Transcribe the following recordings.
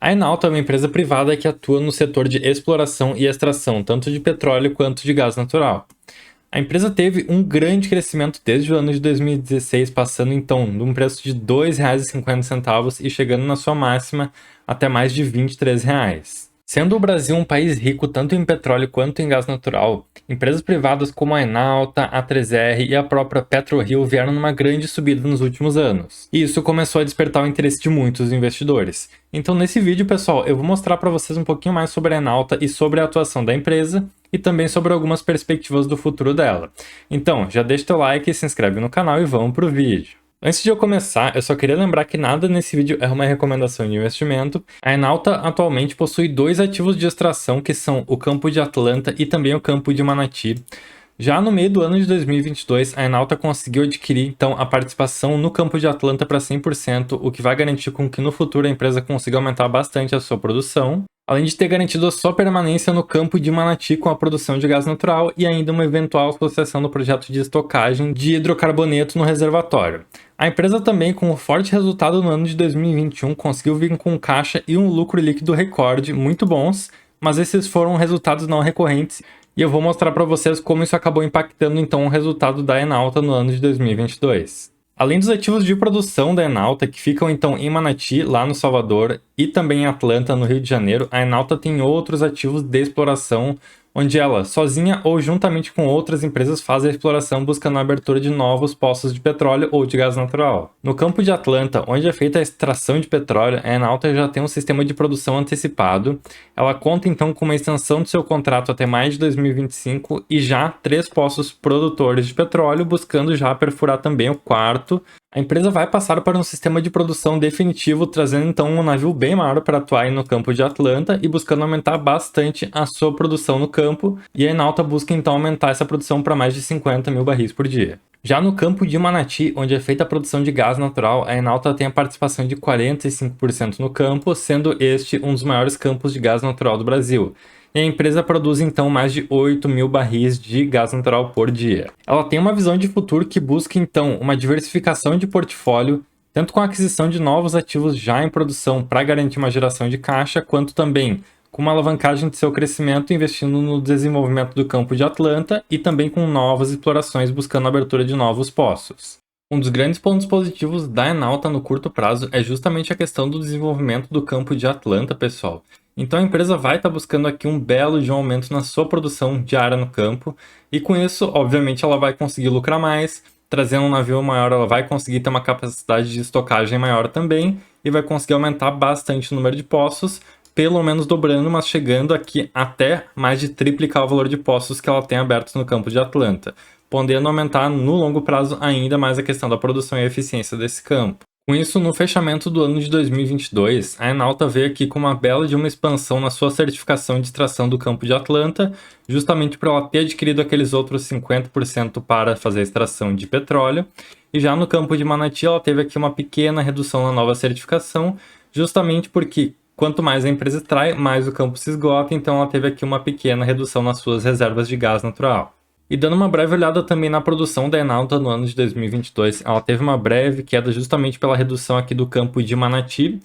A Enalta é uma empresa privada que atua no setor de exploração e extração, tanto de petróleo quanto de gás natural. A empresa teve um grande crescimento desde o ano de 2016, passando então de um preço de R$ 2,50 e chegando na sua máxima até mais de R$ 23. Sendo o Brasil um país rico tanto em petróleo quanto em gás natural, empresas privadas como a Enalta, a 3R e a própria PetroRio vieram numa grande subida nos últimos anos. E isso começou a despertar o interesse de muitos investidores. Então nesse vídeo, pessoal, eu vou mostrar para vocês um pouquinho mais sobre a Enalta e sobre a atuação da empresa e também sobre algumas perspectivas do futuro dela. Então, já deixa teu like, se inscreve no canal e vamos pro vídeo. Antes de eu começar, eu só queria lembrar que nada nesse vídeo é uma recomendação de investimento. A Enalta atualmente possui dois ativos de extração, que são o campo de Atlanta e também o campo de Manati. Já no meio do ano de 2022, a Enalta conseguiu adquirir então a participação no campo de Atlanta para 100%, o que vai garantir com que no futuro a empresa consiga aumentar bastante a sua produção, além de ter garantido a sua permanência no campo de Manati com a produção de gás natural e ainda uma eventual associação no projeto de estocagem de hidrocarboneto no reservatório. A empresa também, com um forte resultado no ano de 2021, conseguiu vir com caixa e um lucro líquido recorde muito bons, mas esses foram resultados não recorrentes e eu vou mostrar para vocês como isso acabou impactando então o resultado da Enalta no ano de 2022. Além dos ativos de produção da Enalta, que ficam então em Manati, lá no Salvador, e também em Atlanta, no Rio de Janeiro, a Enalta tem outros ativos de exploração, onde ela, sozinha ou juntamente com outras empresas, faz a exploração buscando a abertura de novos poços de petróleo ou de gás natural. No campo de Atlanta, onde é feita a extração de petróleo, a Enalta já tem um sistema de produção antecipado. Ela conta então com uma extensão do seu contrato até mais de 2025 e já 3 poços produtores de petróleo, buscando já perfurar também o quarto. A empresa vai passar para um sistema de produção definitivo, trazendo então um navio bem maior para atuar no campo de Atlanta e buscando aumentar bastante a sua produção no campo, e a Enalta busca então aumentar essa produção para mais de 50 mil barris por dia. Já no campo de Manati, onde é feita a produção de gás natural, a Enalta tem a participação de 45% no campo, sendo este um dos maiores campos de gás natural do Brasil. E a empresa produz então mais de 8 mil barris de gás natural por dia. Ela tem uma visão de futuro que busca então uma diversificação de portfólio, tanto com a aquisição de novos ativos já em produção para garantir uma geração de caixa, quanto também com uma alavancagem de seu crescimento investindo no desenvolvimento do campo de Atlanta e também com novas explorações buscando a abertura de novos poços. Um dos grandes pontos positivos da Enalta no curto prazo é justamente a questão do desenvolvimento do campo de Atlanta, pessoal. Então a empresa vai estar buscando aqui um belo de um aumento na sua produção diária no campo, e com isso, obviamente, ela vai conseguir lucrar mais, trazendo um navio maior, ela vai conseguir ter uma capacidade de estocagem maior também, e vai conseguir aumentar bastante o número de poços, pelo menos dobrando, mas chegando aqui até mais de triplicar o valor de poços que ela tem abertos no campo de Atlanta, podendo aumentar no longo prazo ainda mais a questão da produção e eficiência desse campo. Com isso, no fechamento do ano de 2022, a Enalta veio aqui com uma bela de uma expansão na sua certificação de extração do campo de Atlanta, justamente por ela ter adquirido aqueles outros 50% para fazer a extração de petróleo. E já no campo de Manati, ela teve aqui uma pequena redução na nova certificação, justamente porque quanto mais a empresa extrai, mais o campo se esgota, então ela teve aqui uma pequena redução nas suas reservas de gás natural. E dando uma breve olhada também na produção da Enalta no ano de 2022, ela teve uma breve queda justamente pela redução aqui do campo de Manati,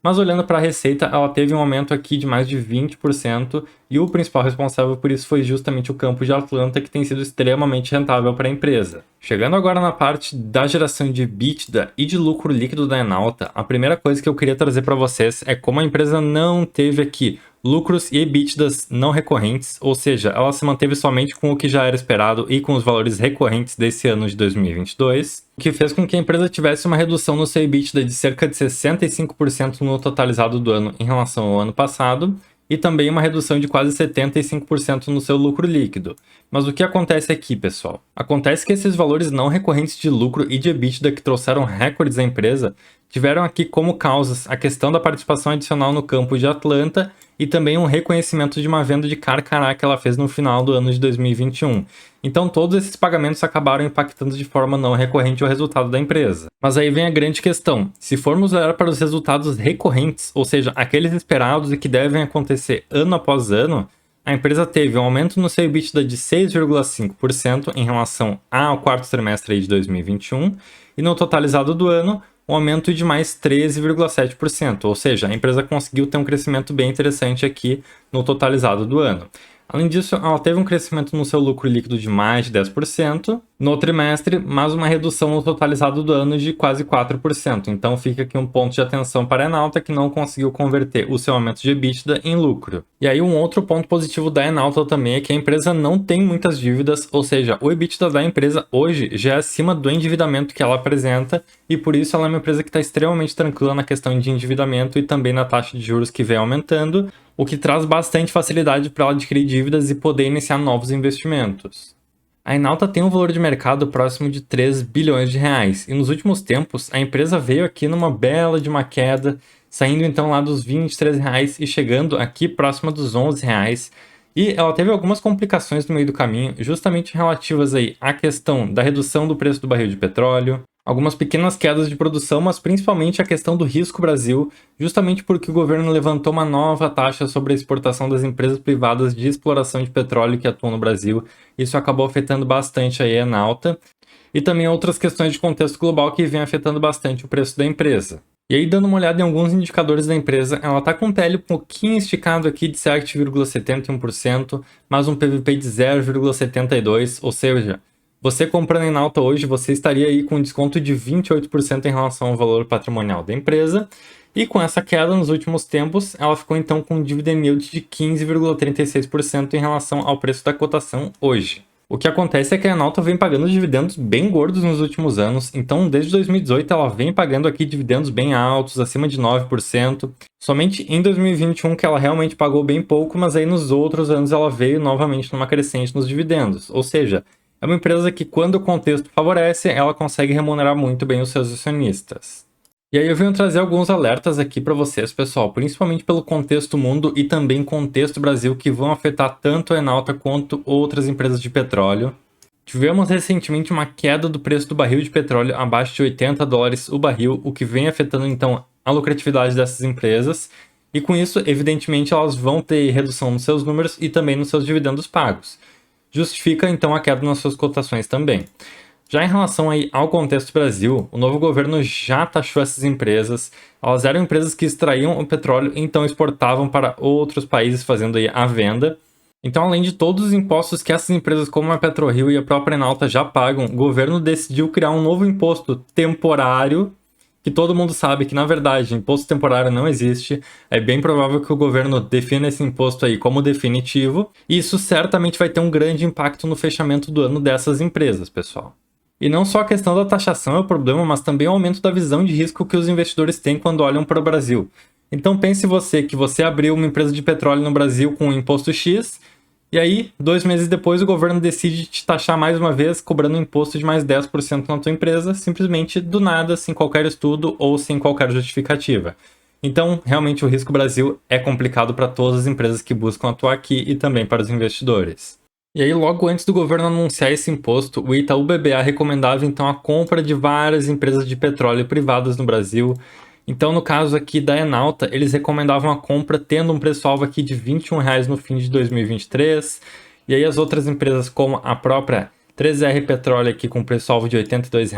mas olhando para a receita, ela teve um aumento aqui de mais de 20%, e o principal responsável por isso foi justamente o campo de Atlanta, que tem sido extremamente rentável para a empresa. Chegando agora na parte da geração de EBITDA e de lucro líquido da Enalta, a primeira coisa que eu queria trazer para vocês é como a empresa não teve aqui lucros e EBITDAs não recorrentes, ou seja, ela se manteve somente com o que já era esperado e com os valores recorrentes desse ano de 2022, o que fez com que a empresa tivesse uma redução no seu EBITDA de cerca de 65% no totalizado do ano em relação ao ano passado, e também uma redução de quase 75% no seu lucro líquido. Mas o que acontece aqui, pessoal? Acontece que esses valores não recorrentes de lucro e de EBITDA que trouxeram recordes à empresa tiveram aqui como causas a questão da participação adicional no campo de Atlanta e também um reconhecimento de uma venda de Carcará que ela fez no final do ano de 2021. Então todos esses pagamentos acabaram impactando de forma não recorrente o resultado da empresa. Mas aí vem a grande questão: se formos olhar para os resultados recorrentes, ou seja, aqueles esperados e que devem acontecer ano após ano, A empresa teve um aumento no seu EBITDA de 6,5% em relação ao quarto trimestre aí de 2021 e no totalizado do ano, um aumento de mais 13,7%, ou seja, a empresa conseguiu ter um crescimento bem interessante aqui no totalizado do ano. Além disso, ela teve um crescimento no seu lucro líquido de mais de 10% no trimestre, mas uma redução no totalizado do ano de quase 4%. Então fica aqui um ponto de atenção para a Enauta, que não conseguiu converter o seu aumento de EBITDA em lucro. E aí um outro ponto positivo da Enauta também é que a empresa não tem muitas dívidas, ou seja, o EBITDA da empresa hoje já é acima do endividamento que ela apresenta, e por isso ela é uma empresa que está extremamente tranquila na questão de endividamento e também na taxa de juros que vem aumentando, o que traz bastante facilidade para ela adquirir dívidas e poder iniciar novos investimentos. A Enauta tem um valor de mercado próximo de 3 bilhões de reais, e nos últimos tempos a empresa veio aqui numa bela de uma queda, saindo então lá dos R$ 23 reais e chegando aqui próxima dos R$ 11 reais. E ela teve algumas complicações no meio do caminho, justamente relativas aí à questão da redução do preço do barril de petróleo, algumas pequenas quedas de produção, mas principalmente a questão do risco Brasil, justamente porque o governo levantou uma nova taxa sobre a exportação das empresas privadas de exploração de petróleo que atuam no Brasil. Isso acabou afetando bastante aí a Enauta, e também outras questões de contexto global que vem afetando bastante o preço da empresa. E aí, dando uma olhada em alguns indicadores da empresa, ela está com um TL um pouquinho esticado aqui de 7,71%, mas um PVP de 0,72%, ou seja, você comprando em Enauta hoje, você estaria aí com um desconto de 28% em relação ao valor patrimonial da empresa. E com essa queda nos últimos tempos, ela ficou então com um dividend yield de 15,36% em relação ao preço da cotação hoje. O que acontece é que a Enauta vem pagando dividendos bem gordos nos últimos anos, então desde 2018 ela vem pagando aqui dividendos bem altos, acima de 9%. Somente em 2021 que ela realmente pagou bem pouco, mas aí nos outros anos ela veio novamente numa crescente nos dividendos. Ou seja, é uma empresa que, quando o contexto favorece, ela consegue remunerar muito bem os seus acionistas. E aí eu venho trazer alguns alertas aqui para vocês, pessoal, principalmente pelo contexto mundo e também contexto Brasil, que vão afetar tanto a Enauta quanto outras empresas de petróleo. Tivemos recentemente uma queda do preço do barril de petróleo abaixo de $80 o barril, o que vem afetando então a lucratividade dessas empresas. E com isso, evidentemente, elas vão ter redução nos seus números e também nos seus dividendos pagos. Justifica então a queda nas suas cotações também. Já em relação aí ao contexto Brasil, o novo governo já taxou essas empresas. Elas eram empresas que extraíam o petróleo e então exportavam para outros países fazendo aí a venda. Então, além de todos os impostos que essas empresas como a PetroRio e a própria Enauta já pagam, o governo decidiu criar um novo imposto temporário, que todo mundo sabe que, na verdade, imposto temporário não existe. É bem provável que o governo defina esse imposto aí como definitivo, e isso certamente vai ter um grande impacto no fechamento do ano dessas empresas, pessoal. E não só a questão da taxação é o problema, mas também o aumento da visão de risco que os investidores têm quando olham para o Brasil. Então pense você que você abriu uma empresa de petróleo no Brasil com um imposto X, e aí, 2 meses depois, o governo decide te taxar mais uma vez, cobrando um imposto de mais 10% na tua empresa, simplesmente do nada, sem qualquer estudo ou sem qualquer justificativa. Então, realmente, o risco Brasil é complicado para todas as empresas que buscam atuar aqui e também para os investidores. E aí, logo antes do governo anunciar esse imposto, o Itaú BBA recomendava então a compra de várias empresas de petróleo privadas no Brasil. Então, no caso aqui da Enauta, eles recomendavam a compra tendo um preço-alvo aqui de R$ 21 no fim de 2023. E aí as outras empresas como a própria 3R Petróleo aqui com preço-alvo de R$ 82,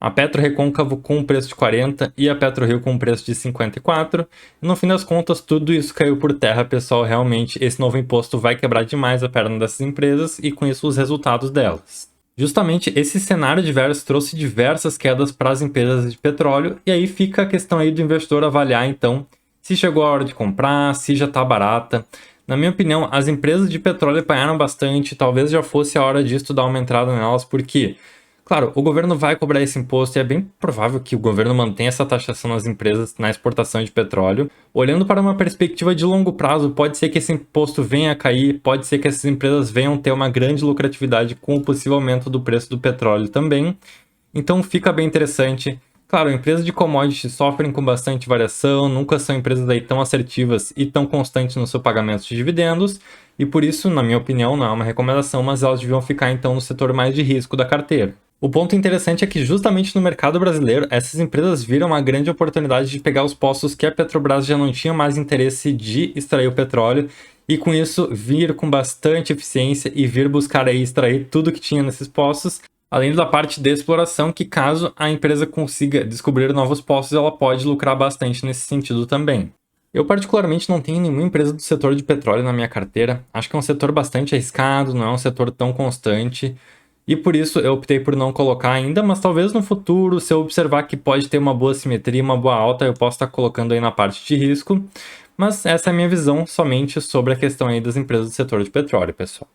a PetroRecôncavo com um preço de 40 e a PetroRio com um preço de 54. E no fim das contas, tudo isso caiu por terra, pessoal. Realmente, esse novo imposto vai quebrar demais a perna dessas empresas e com isso os resultados delas. Justamente esse cenário adverso trouxe diversas quedas para as empresas de petróleo, e aí fica a questão aí do investidor avaliar então se chegou a hora de comprar, se já está barata. Na minha opinião, as empresas de petróleo apanharam bastante, talvez já fosse a hora disso dar uma entrada nelas, porque, claro, o governo vai cobrar esse imposto e é bem provável que o governo mantenha essa taxação nas empresas na exportação de petróleo. Olhando para uma perspectiva de longo prazo, pode ser que esse imposto venha a cair, pode ser que essas empresas venham ter uma grande lucratividade com o possível aumento do preço do petróleo também. Então fica bem interessante. Claro, empresas de commodities sofrem com bastante variação, nunca são empresas aí tão assertivas e tão constantes no seu pagamento de dividendos, e por isso, na minha opinião, não é uma recomendação, mas elas deviam ficar então no setor mais de risco da carteira. O ponto interessante é que justamente no mercado brasileiro, essas empresas viram uma grande oportunidade de pegar os postos que a Petrobras já não tinha mais interesse de extrair o petróleo, e com isso vir com bastante eficiência e vir buscar aí extrair tudo que tinha nesses poços, além da parte de exploração, que caso a empresa consiga descobrir novos poços, ela pode lucrar bastante nesse sentido também. Eu particularmente não tenho nenhuma empresa do setor de petróleo na minha carteira, acho que é um setor bastante arriscado, não é um setor tão constante, e por isso eu optei por não colocar ainda, mas talvez no futuro, se eu observar que pode ter uma boa simetria, uma boa alta, eu posso estar colocando aí na parte de risco. Mas essa é a minha visão somente sobre a questão aí das empresas do setor de petróleo, pessoal.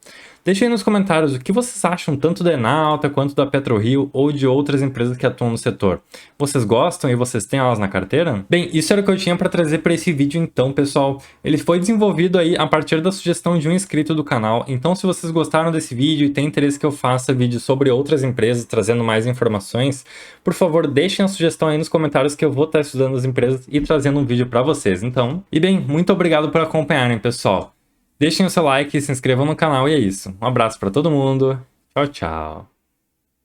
Deixe aí nos comentários o que vocês acham tanto da Enalta quanto da PetroRio ou de outras empresas que atuam no setor. Vocês gostam e vocês têm elas na carteira? Bem, isso era o que eu tinha para trazer para esse vídeo então, pessoal. Ele foi desenvolvido aí a partir da sugestão de um inscrito do canal, então se vocês gostaram desse vídeo e têm interesse que eu faça vídeo sobre outras empresas trazendo mais informações, por favor deixem a sugestão aí nos comentários que eu vou estar estudando as empresas e trazendo um vídeo para vocês, então. E bem, muito obrigado por acompanharem, pessoal. Deixem o seu like, se inscrevam no canal e é isso. Um abraço para todo mundo. Tchau, tchau.